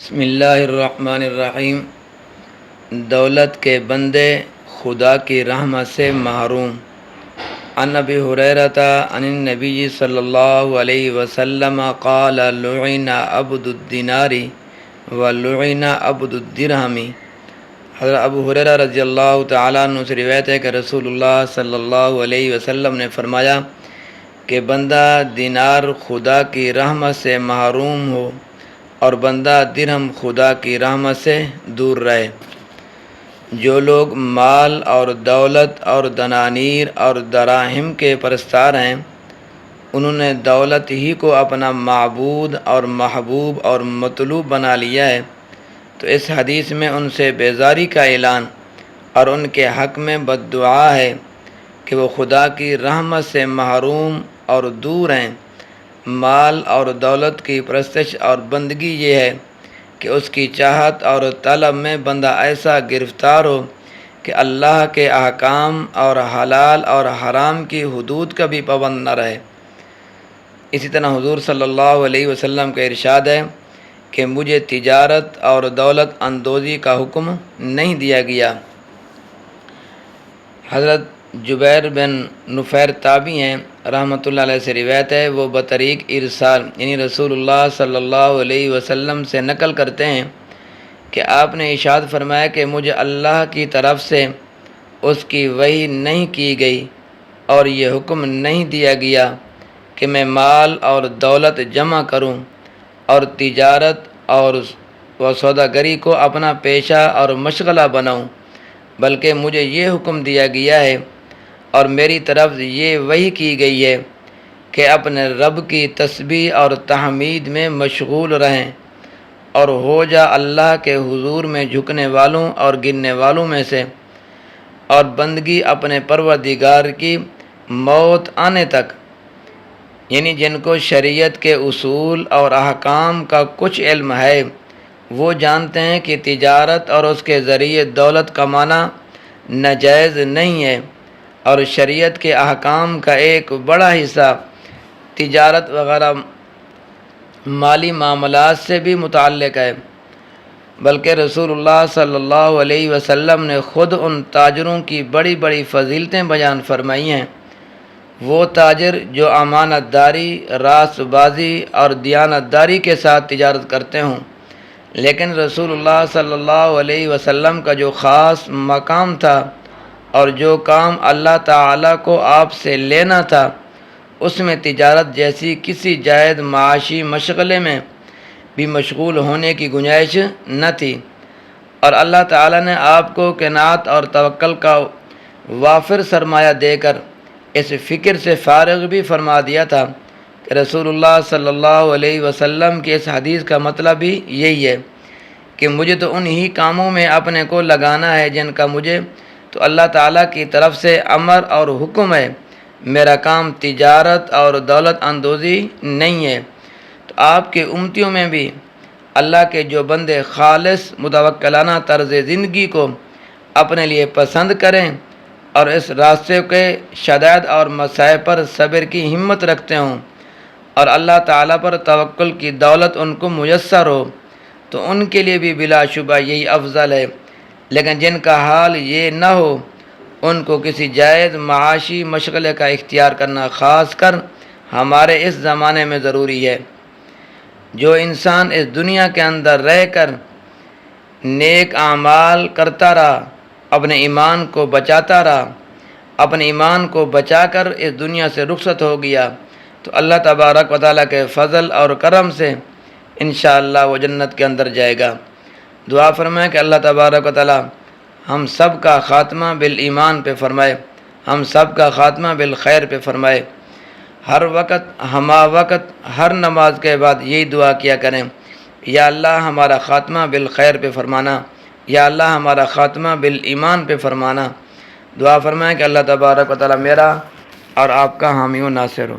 بسم اللہ الرحمن الرحیم۔ دولت کے بندے خدا کی رحمت سے محروم۔ عن ابی ہریرہ عن النبی صلی اللہ علیہ وسلم قال لعن عبد الدینار ولعن عبد الدرہم۔ حضرت ابو ہریرہ رضی اللہ تعالیٰ عنہ سے روایت ہے کہ رسول اللہ صلی اللہ علیہ وسلم نے فرمایا کہ بندہ دینار خدا کی رحمت سے محروم ہو اور بندہ درہم خدا کی رحمت سے دور رہے۔ جو لوگ مال اور دولت اور دنانیر اور دراہم کے پرستار ہیں، انہوں نے دولت ہی کو اپنا معبود اور محبوب اور مطلوب بنا لیا ہے، تو اس حدیث میں ان سے بیزاری کا اعلان اور ان کے حق میں بد دعا ہے کہ وہ خدا کی رحمت سے محروم اور دور ہیں۔ مال اور دولت کی پرستش اور بندگی یہ ہے کہ اس کی چاہت اور طلب میں بندہ ایسا گرفتار ہو کہ اللہ کے احکام اور حلال اور حرام کی حدود کا بھی پابند نہ رہے۔ اسی طرح حضور صلی اللہ علیہ وسلم کا ارشاد ہے کہ مجھے تجارت اور دولت اندوزی کا حکم نہیں دیا گیا۔ حضرت جبیر بن نفیر تابعی ہیں رحمۃ اللہ علیہ سے روایت ہے، وہ بطریق ارسال یعنی رسول اللہ صلی اللہ علیہ وسلم سے نقل کرتے ہیں کہ آپ نے ارشاد فرمایا کہ مجھے اللہ کی طرف سے اس کی وحی نہیں کی گئی اور یہ حکم نہیں دیا گیا کہ میں مال اور دولت جمع کروں اور تجارت اور سوداگری کو اپنا پیشہ اور مشغلہ بناؤں، بلکہ مجھے یہ حکم دیا گیا ہے اور میری طرف یہ وحی کی گئی ہے کہ اپنے رب کی تسبیح اور تحمید میں مشغول رہیں اور ہو جا اللہ کے حضور میں جھکنے والوں اور گرنے والوں میں سے، اور بندگی اپنے پروردگار کی موت آنے تک، یعنی جن کو شریعت کے اصول اور احکام کا کچھ علم ہے وہ جانتے ہیں کہ تجارت اور اس کے ذریعے دولت کمانا ناجائز نہیں ہے، اور شریعت کے احکام کا ایک بڑا حصہ تجارت وغیرہ مالی معاملات سے بھی متعلق ہے، بلکہ رسول اللہ صلی اللہ علیہ وسلم نے خود ان تاجروں کی بڑی بڑی فضیلتیں بیان فرمائی ہیں۔ وہ تاجر جو امانت داری، راست بازی اور دیانت داری کے ساتھ تجارت کرتے ہوں، لیکن رسول اللہ صلی اللہ علیہ وسلم کا جو خاص مقام تھا اور جو کام اللہ تعالیٰ کو آپ سے لینا تھا، اس میں تجارت جیسی کسی جائز معاشی مشغلے میں بھی مشغول ہونے کی گنجائش نہ تھی، اور اللہ تعالیٰ نے آپ کو قناعت اور توکل کا وافر سرمایہ دے کر اس فکر سے فارغ بھی فرما دیا تھا کہ رسول اللہ صلی اللہ علیہ وسلم کی اس حدیث کا مطلب بھی یہی ہے کہ مجھے تو انہی کاموں میں اپنے کو لگانا ہے جن کا مجھے تو اللہ تعالیٰ کی طرف سے امر اور حکم ہے، میرا کام تجارت اور دولت اندوزی نہیں ہے۔ تو آپ کے امتیوں میں بھی اللہ کے جو بندے خالص متوکلانہ طرز زندگی کو اپنے لیے پسند کریں اور اس راستے کے شدائد اور مصائب پر صبر کی ہمت رکھتے ہوں اور اللہ تعالیٰ پر توکل کی دولت ان کو میسر ہو، تو ان کے لیے بھی بلا شبہ یہی افضل ہے، لیکن جن کا حال یہ نہ ہو ان کو کسی جائز معاشی مشغلے کا اختیار کرنا خاص کر ہمارے اس زمانے میں ضروری ہے۔ جو انسان اس دنیا کے اندر رہ کر نیک اعمال کرتا رہا، اپنے ایمان کو بچاتا رہا، اپنے ایمان کو بچا کر اس دنیا سے رخصت ہو گیا، تو اللہ تبارک و تعالیٰ کے فضل اور کرم سے انشاءاللہ وہ جنت کے اندر جائے گا۔ دعا فرمائے کہ اللہ تبارک و تعالیٰ ہم سب کا خاتمہ بالایمان پہ فرمائے، ہم سب کا خاتمہ بالخیر پہ فرمائے۔ ہر وقت ہما وقت ہر نماز کے بعد یہی دعا کیا کریں، یا اللہ ہمارا خاتمہ بالخیر پہ فرمانا، یا اللہ ہمارا خاتمہ بالایمان پہ فرمانا۔ دعا فرمائیں کہ اللہ تبارک و تعالیٰ میرا اور آپ کا حامی و ناصر ہو۔